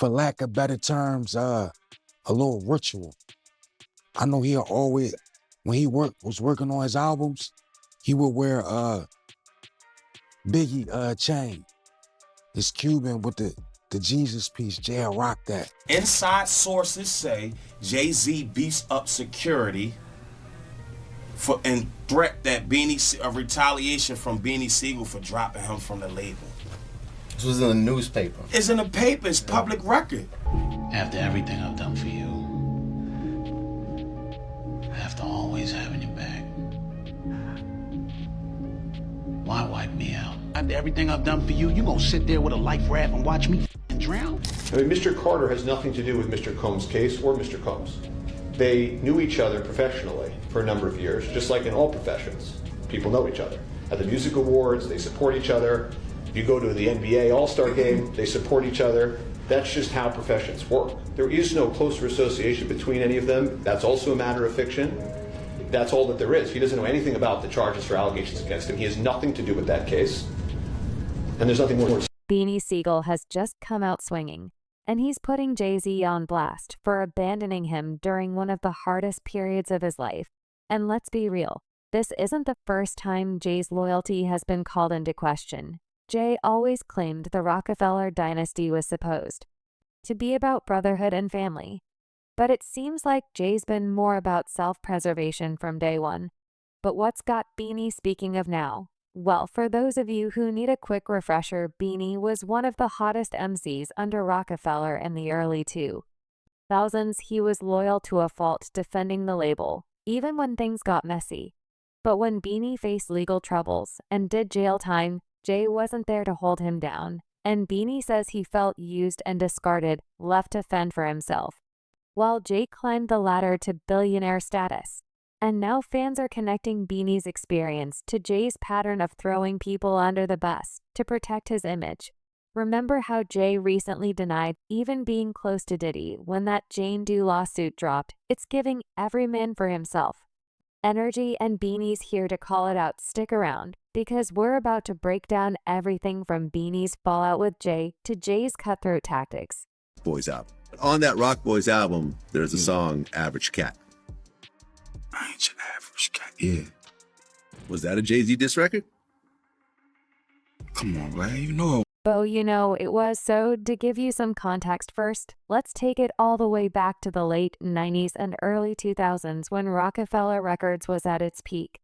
for lack of better terms, a little ritual. I know he'll always, when he was working on his albums, he would wear Biggie chain. His Cuban with the Jesus piece. Jay rock that. Inside sources say Jay-Z beefs up security and threat that retaliation from Beanie Sigel for dropping him from the label. This was in the newspaper. It's in the paper. It's public record. After everything I've done for you, after always having your back, why wipe me out? After everything I've done for you, you gonna sit there with a life raft and watch me drown? I mean, Mr. Carter has nothing to do with Mr. Combs' case or Mr. Combs. They knew each other professionally for a number of years, just like in all professions. People know each other. At the music awards, they support each other. If you go to the NBA All-Star game, they support each other. That's just how professions work. There is no closer association between any of them. That's also a matter of fiction. That's all that there is. He doesn't know anything about the charges or allegations against him. He has nothing to do with that case. And there's nothing more. Beanie Sigel has just come out swinging, and he's putting Jay-Z on blast for abandoning him during one of the hardest periods of his life. And let's be real, this isn't the first time Jay's loyalty has been called into question. Jay always claimed the Roc-A-Fella dynasty was supposed to be about brotherhood and family. But it seems like Jay's been more about self-preservation from day one. But what's got Beanie speaking of now? Well, for those of you who need a quick refresher, Beanie was one of the hottest MCs under Roc-A-Fella in the early 2000s. He was loyal to a fault, defending the label, even when things got messy. But when Beanie faced legal troubles and did jail time, Jay wasn't there to hold him down. And Beanie says he felt used and discarded, left to fend for himself, while Jay climbed the ladder to billionaire status. And now fans are connecting Beanie's experience to Jay's pattern of throwing people under the bus to protect his image. Remember how Jay recently denied even being close to Diddy when that Jane Doe lawsuit dropped? It's giving every man for himself energy, and Beanie's here to call it out. Stick around, because we're about to break down everything from Beanie's fallout with Jay to Jay's cutthroat tactics. Boys album. On that Rock Boys album, there's a song, Average Cat. I ain't your average cat. Yeah. Was that a Jay-Z diss record? Come on, man. You know. Bo, you know it was. So to give you some context first, let's take it all the way back to the late 90s and early 2000s when Roc-A-Fella Records was at its peak.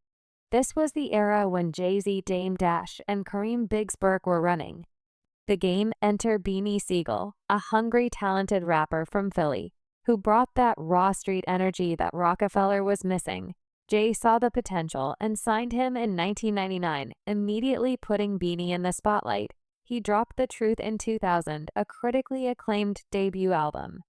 This was the era when Jay-Z, Dame Dash, and Kareem Biggs Burke were running the game. Enter Beanie Sigel, a hungry, talented rapper from Philly, who brought that raw street energy that Roc-A-Fella was missing. Jay saw the potential and signed him in 1999, immediately putting Beanie in the spotlight. He dropped The Truth in 2000, a critically acclaimed debut album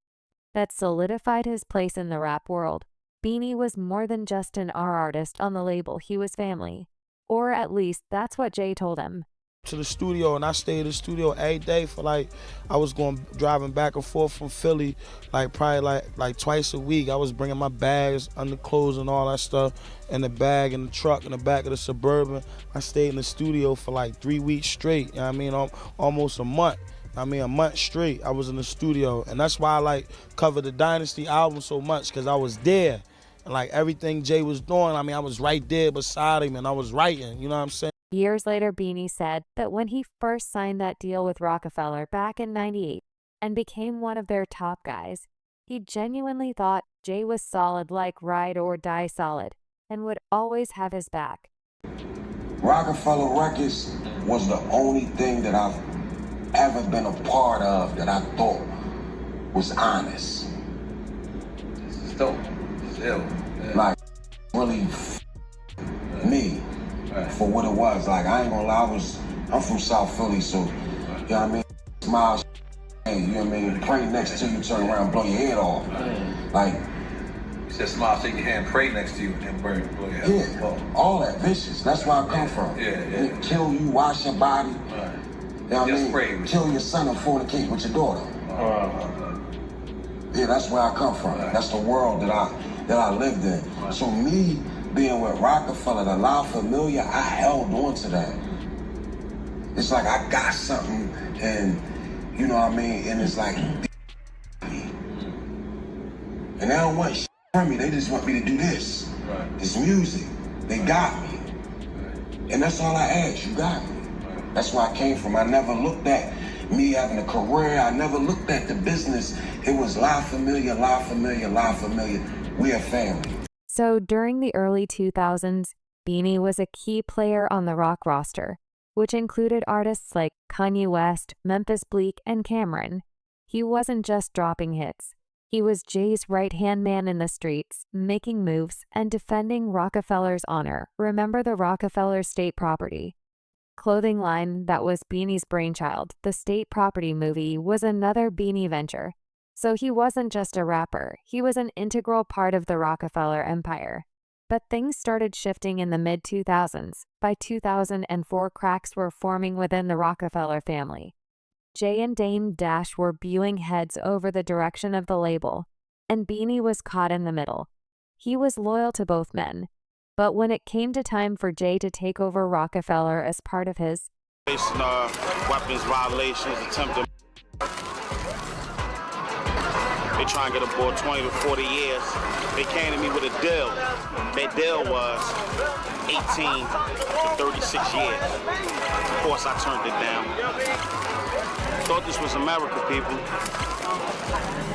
that solidified his place in the rap world. Beanie was more than just an R artist on the label, he was family. Or at least that's what Jay told him. To the studio, and I stayed in the studio every day for I was driving back and forth from Philly probably twice a week. I was bringing my bags, underclothes and all that stuff in the bag, in the truck, in the back of the Suburban. I stayed in the studio for 3 weeks straight, you know what I mean, almost a month. A month straight I was in the studio, and that's why I covered the Dynasty album so much, because I was there. And everything Jay was doing, I was right there beside him, and I was writing, you know what I'm saying? Years later, Beanie said that when he first signed that deal with Roc-A-Fella back in '98 and became one of their top guys, he genuinely thought Jay was solid, like ride or die solid, and would always have his back. Roc-A-Fella Records was the only thing that I've ever been a part of that I thought was honest. This is dope. This is ill. Yeah. Really me. Right. For what it was. I ain't gonna lie, I'm from South Philly, so, you know what I mean? Smile, you know what I mean? Pray next to you, turn around, blow your head off. You said smile, shake your hand, pray next to you, and blow your head off. Yeah, all that vicious. That's where I come from. Yeah. Kill you, wash your body. Right. You know what I mean? Pray. Kill your son and fornicate with your daughter. Yeah, that's where I come from. Right. That's the world that I lived in. Right. So me being with Roc-A-Fella, the La Familia, I held on to that. It's I got something, and you know what I mean? And it's And they don't want shit from me. They just want me to do this. Right. This music. They got me. Right. And that's all I asked. You got me. Right. That's where I came from. I never looked at me having a career. I never looked at the business. It was La Familia, La Familia, La Familia. We a family. So during the early 2000s, Beanie was a key player on the Roc roster, which included artists like Kanye West, Memphis Bleek, and Cameron. He wasn't just dropping hits. He was Jay's right-hand man in the streets, making moves and defending Roc-A-Fella's honor. Remember the Roc-A-Fella state property clothing line that was Beanie's brainchild? The State Property movie was another Beanie venture. So he wasn't just a rapper, he was an integral part of the Roc-A-Fella empire. But things started shifting in the mid-2000s. By 2004, cracks were forming within the Roc-A-Fella family. Jay and Dame Dash were butting heads over the direction of the label, and Beanie was caught in the middle. He was loyal to both men, but when it came to time for Jay to take over Roc-A-Fella as part of his weapons violations, attempted. They try and get a boy 20 to 40 years. They came to me with a deal. Their deal was 18 to 36 years. Of course, I turned it down. Thought this was America, people.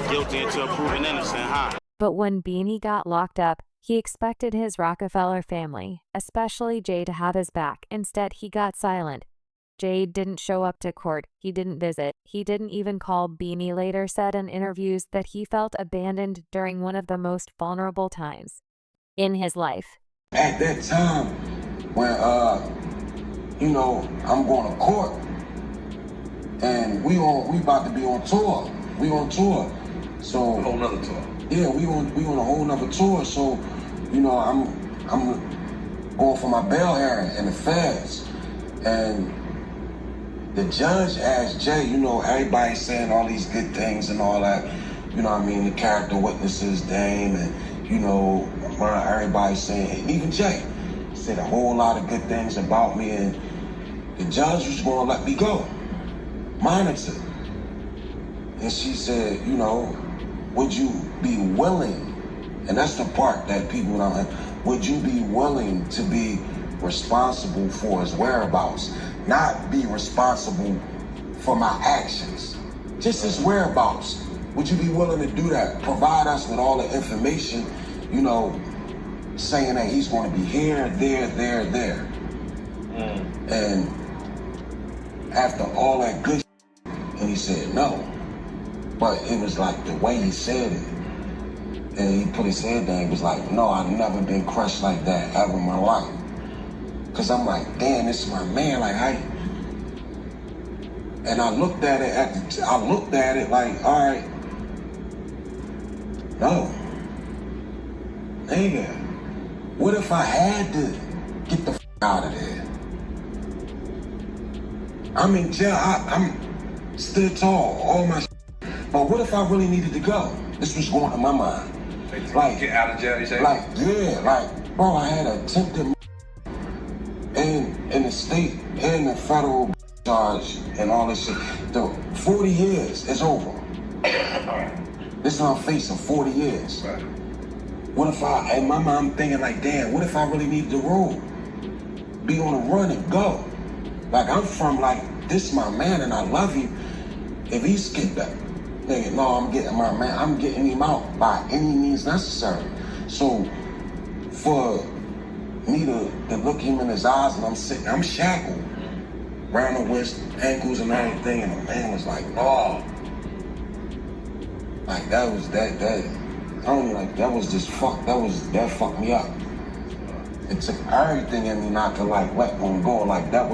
Guilty until proven innocent, huh? But when Beanie got locked up, he expected his Roc-A-Fella family, especially Jay, to have his back. Instead, he got silent. Jay didn't show up to court. He didn't visit. He didn't even call. Beanie later said in interviews that he felt abandoned during one of the most vulnerable times in his life. At that time, when, I'm going to court, and we about to be on tour. We on tour. So a whole nother tour. Yeah, we on a whole nother tour. So, I'm going for my bail hearing in the feds. And the judge asked Jay, everybody's saying all these good things and all that. The character witnesses, Dame, and, everybody's saying, and even Jay said a whole lot of good things about me, and the judge was going to let me go. Monitor. And she said, would you be willing, and that's the part that people don't have, would you be willing to be responsible for his whereabouts, not be responsible for my actions, just his whereabouts? Would you be willing to do that? Provide us with all the information, saying that he's going to be here, there. And after all that good and he said no. But it was like the way he said it. And he put his head down, he was like, no, I've never been crushed like that ever in my life. Cause I'm like, damn, this is my man, like how you... And I looked at it like, all right, no. Nigga, what if I had to get the f out of there? I'm in jail, I'm stood tall, all my but what if I really needed to go? This was going in my mind. Like, get out of jail, you say? Bro, I had attempted in the state and the federal charge and all this shit. The 40 years is over. This is what I'm facing, 40 years. Right. What if in my mind, I'm thinking like, damn, what if I really needed to roll? Be on a run and go. Like, I'm from this my man and I love him. If he skipped that, thinking, no, I'm getting my man, I'm getting him out by any means necessary. So for me to look him in his eyes and I'm shackled around the wrist, ankles and everything, and the man was like, oh. Like that fucked me up. It took everything in me not to let one go. Like that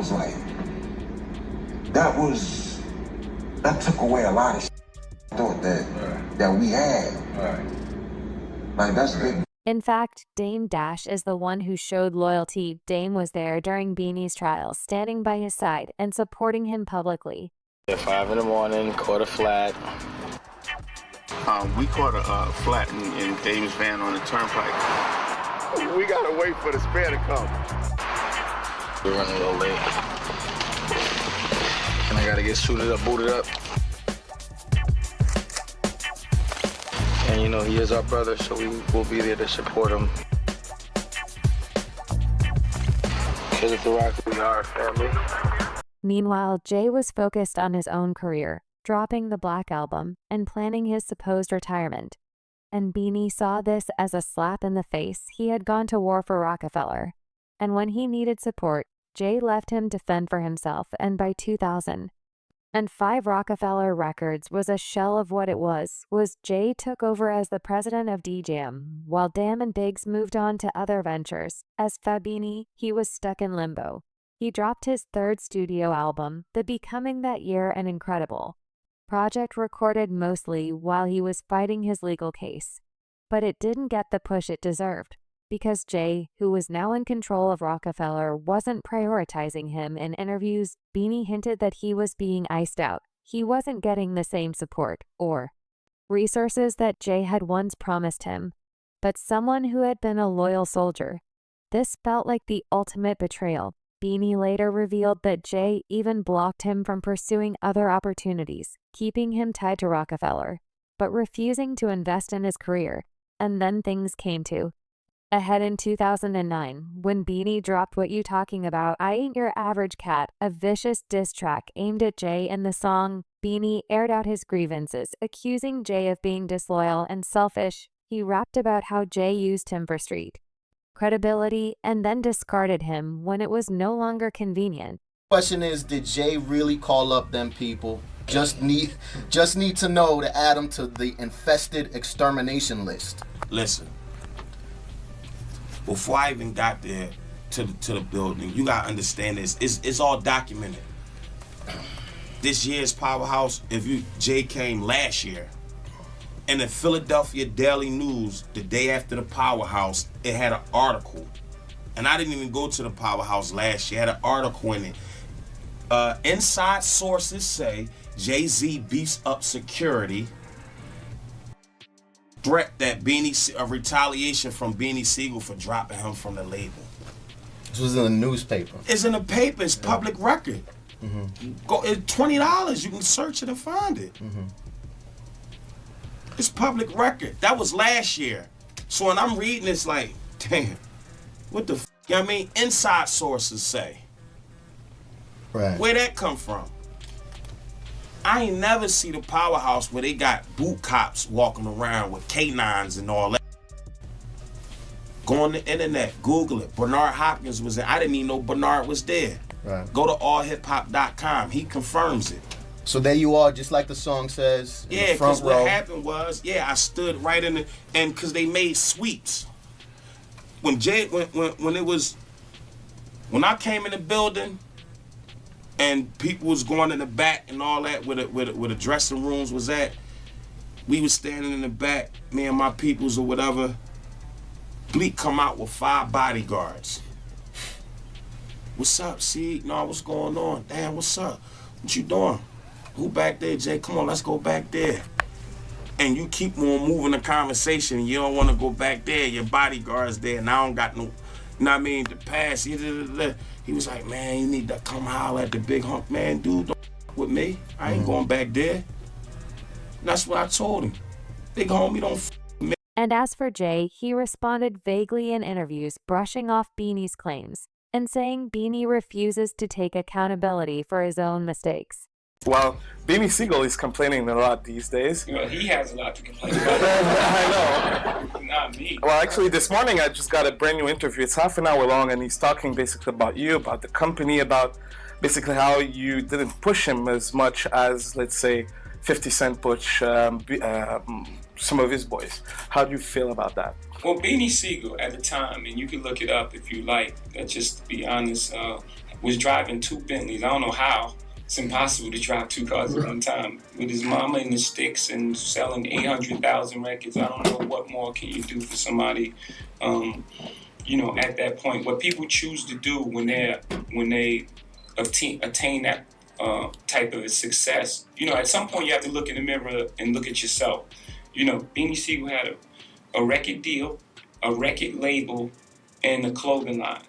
took away a lot of shit I thought that we had. Right. Like that's big. In fact, Dame Dash is the one who showed loyalty. Dame was there during Beanie's trial, standing by his side and supporting him publicly. At 5 in the morning, caught a flat. We caught a flat in Dame's van on the turnpike. We gotta wait for the spare to come. We're running a little late. And I gotta get suited up, booted up. And, you know, he is our brother, so we will be there to support him. Because at the Rock, we are a family. Meanwhile, Jay was focused on his own career, dropping the Black Album and planning his supposed retirement. And Beanie saw this as a slap in the face. He had gone to war for Roc-A-Fella. And when he needed support, Jay left him to fend for himself, and by 2000, and 5 Roc-A-Fella Records was a shell of what it was Jay took over as the president of DJam, while Dam and Biggs moved on to other ventures. As Beanie, he was stuck in limbo. He dropped his 3rd studio album, The Becoming, that year, and Incredible. Project recorded mostly while he was fighting his legal case. But it didn't get the push it deserved, because Jay, who was now in control of Roc-A-Fella, wasn't prioritizing him. In interviews, Beanie hinted that he was being iced out. He wasn't getting the same support or resources that Jay had once promised him, but someone who had been a loyal soldier. This felt like the ultimate betrayal. Beanie later revealed that Jay even blocked him from pursuing other opportunities, keeping him tied to Roc-A-Fella, but refusing to invest in his career. And then things came to ahead in 2009, when Beanie dropped What You Talking About, I Ain't Your Average Cat, a vicious diss track aimed at Jay. In the song, Beanie aired out his grievances, accusing Jay of being disloyal and selfish. He rapped about how Jay used him for street credibility and then discarded him when it was no longer convenient. Question is, did Jay really call up them people? Just need to know to add them to the infested extermination list. Listen, before I even got there to the building, you gotta understand this. It's all documented. This year's Powerhouse, Jay came last year. In the Philadelphia Daily News, the day after the Powerhouse, it had an article. And I didn't even go to the Powerhouse last year. It had an article in it. Inside sources say Jay-Z beefs up security. Threat that a retaliation from Beanie Sigel for dropping him from the label. This was in the newspaper. It's in the paper. It's public record. Mm-hmm. Go. It's $20. You can search it and find it. Mm-hmm. It's public record. That was last year. So when I'm reading, it's like, damn, what the f? You know what I mean? Inside sources say. Right. Where that come from? I ain't never see the Powerhouse where they got boot cops walking around with canines and all that. Go on the internet, Google it. Bernard Hopkins was there. I didn't even know Bernard was there. Right. Go to allhiphop.com. He confirms it. So there you are, just like the song says. Yeah, because what happened was, I stood right in the, and because they made sweeps. When I came in the building, and people was going in the back and all that, where the dressing rooms was at, we was standing in the back, me and my peoples or whatever. Bleak come out with 5 bodyguards. What's up, C? No, what's going on? Damn, what's up? What you doing? Who back there, Jay? Come on, let's go back there. And you keep on moving the conversation. You don't want to go back there. Your bodyguard's there, and I don't got no, you know what I mean, to pass. He was like, man, you need to come holler at the big hunk. Man, dude, don't with me. I ain't going back there. And that's what I told him. Big homie, don't with me. And as for Jay, he responded vaguely in interviews, brushing off Beanie's claims and saying Beanie refuses to take accountability for his own mistakes. Well, Beanie Sigel is complaining a lot these days. Well, he has a lot to complain about. I know. Not me. Well, actually, this morning I just got a brand new interview. It's half an hour long, and he's talking basically about you, about the company, about basically how you didn't push him as much as, let's say, 50 Cent pushed some of his boys. How do you feel about that? Well, Beanie Sigel at the time, and you can look it up if you like, just to be honest, was driving 2 Bentleys. I don't know how. It's impossible to drive 2 cars at one time. With his mama in the sticks and selling 800,000 records, I don't know what more can you do for somebody, at that point. What people choose to do when they attain that type of a success, at some point you have to look in the mirror and look at yourself. Beanie Sigel had a record deal, a record label, and a clothing line.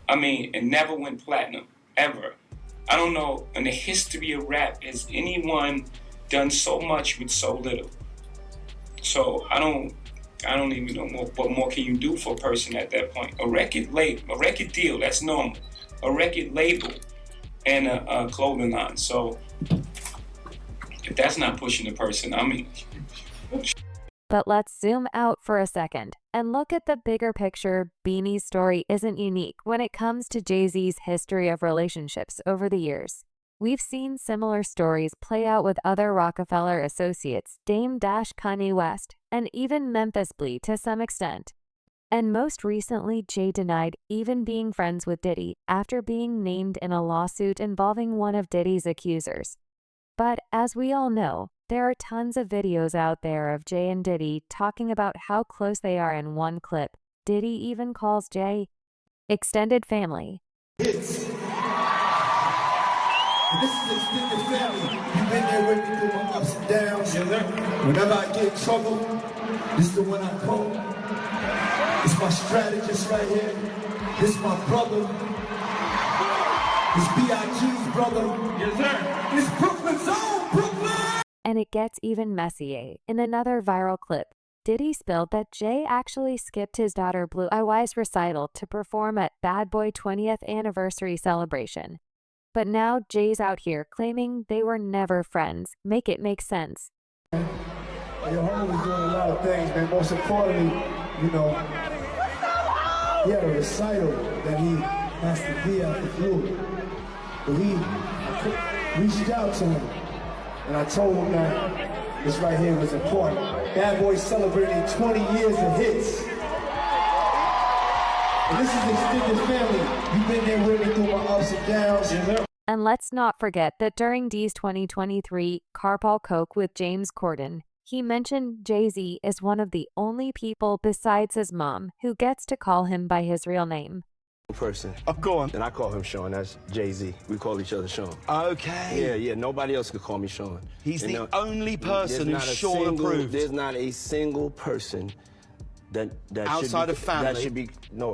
I mean, it never went platinum, ever. I don't know, in the history of rap, has anyone done so much with so little? So I don't even know what more can you do for a person at that point. A record deal, that's normal. A record label and a clothing line. So if that's not pushing the person, I mean. But let's zoom out for a second and look at the bigger picture. Beanie's story isn't unique when it comes to Jay-Z's history of relationships over the years. We've seen similar stories play out with other Roc-A-Fella associates, Dame Dash, Kanye West, and even Memphis Bleek to some extent. And most recently, Jay denied even being friends with Diddy after being named in a lawsuit involving one of Diddy's accusers. But as we all know, there are tons of videos out there of Jay and Diddy talking about how close they are. In one clip, Diddy even calls Jay extended family. Hits. And this is extended family. You've been there with me through my ups and downs. Whenever I get in trouble, this is the one I call. It's my strategist right here. This is my brother. It's B.I.G's brother. Yes, sir. It's Brooklyn's own Brooklyn. And it gets even messier. In another viral clip, Diddy spilled that Jay actually skipped his daughter Blue Ivy's recital to perform at Bad Boy 20th anniversary celebration. But now Jay's out here claiming they were never friends. Make it make sense. Your homie was doing a lot of things, man. Most importantly, you know, he had a recital that he has to be at the Blue. But he reached out to him, and I told him that this right here was important. Bad Boy celebrating 20 years of hits. And this is extended family. You've been there with me through my ups and downs. And let's not forget that during D's 2023 Carpool Coke with James Corden, he mentioned Jay-Z is one of the only people besides his mom who gets to call him by his real name. Person. Go on. And I call him Sean. That's Jay-Z. We call each other Sean. Okay. Yeah. Nobody else could call me Sean. He's the only person who's Sean approved. There's not a single person that outside of family. That should be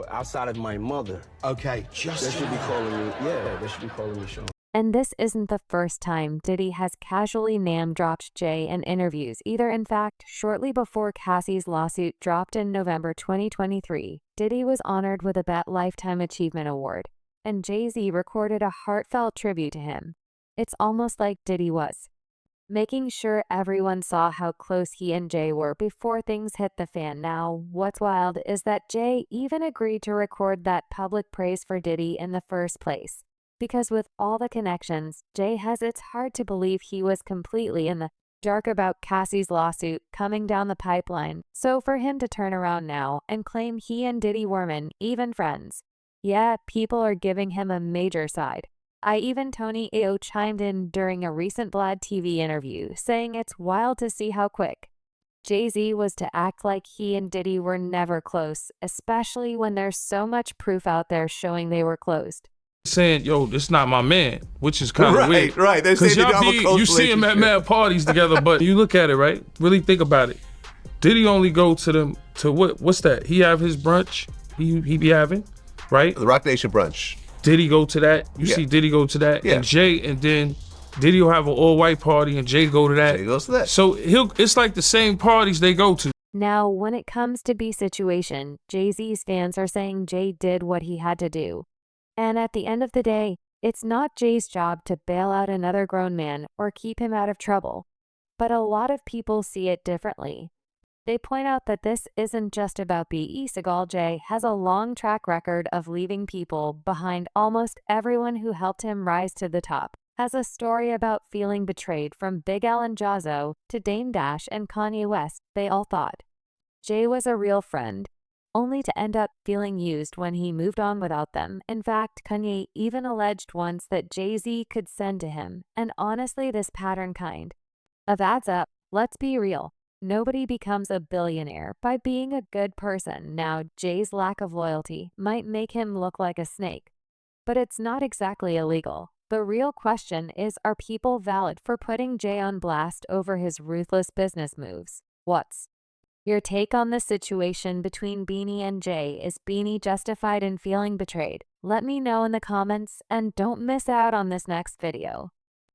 outside of my mother. Okay. That should be calling me. Yeah. They should be calling me Sean. And this isn't the first time Diddy has casually name-dropped Jay in interviews either. In fact, shortly before Cassie's lawsuit dropped in November 2023, Diddy was honored with a BET Lifetime Achievement Award, and Jay-Z recorded a heartfelt tribute to him. It's almost like Diddy was making sure everyone saw how close he and Jay were before things hit the fan. Now, what's wild is that Jay even agreed to record that public praise for Diddy in the first place. Because with all the connections Jay has, it's hard to believe he was completely in the dark about Cassie's lawsuit coming down the pipeline. So for him to turn around now and claim he and Diddy weren't even friends, yeah, people are giving him a major side. Even Tony Ayo chimed in during a recent Vlad TV interview, saying it's wild to see how quick Jay-Z was to act like he and Diddy were never close, especially when there's so much proof out there showing they were close. Saying, yo, this not my man, which is kind of weird. Right. They're saying you see him at mad parties together, but you look at it, right? Really think about it. Did he only go to them to what's that? He have his brunch he be having, right? The Roc Nation brunch. Did he go to that? You see Diddy go to that? Yeah. And Jay, and then Diddy will have an all-white party and Jay go to that. Jay goes to that. So it's like the same parties they go to. Now, when it comes to B situation, Jay-Z's fans are saying Jay did what he had to do. And at the end of the day, it's not Jay's job to bail out another grown man or keep him out of trouble. But a lot of people see it differently. They point out that this isn't just about Beanie Sigel. Jay has a long track record of leaving people behind. Almost everyone who helped him rise to the top has a story about feeling betrayed, from Big L and Jazzo to Dame Dash and Kanye West. They all thought Jay was a real friend, only to end up feeling used when he moved on without them. In fact, Kanye even alleged once that Jay-Z could send to him. And honestly, this pattern kind of adds up. Let's be real. Nobody becomes a billionaire by being a good person. Now, Jay's lack of loyalty might make him look like a snake, but it's not exactly illegal. The real question is, are people valid for putting Jay on blast over his ruthless business moves? What's your take on the situation between Beanie and Jay? Is Beanie justified in feeling betrayed? Let me know in the comments, and don't miss out on this next video.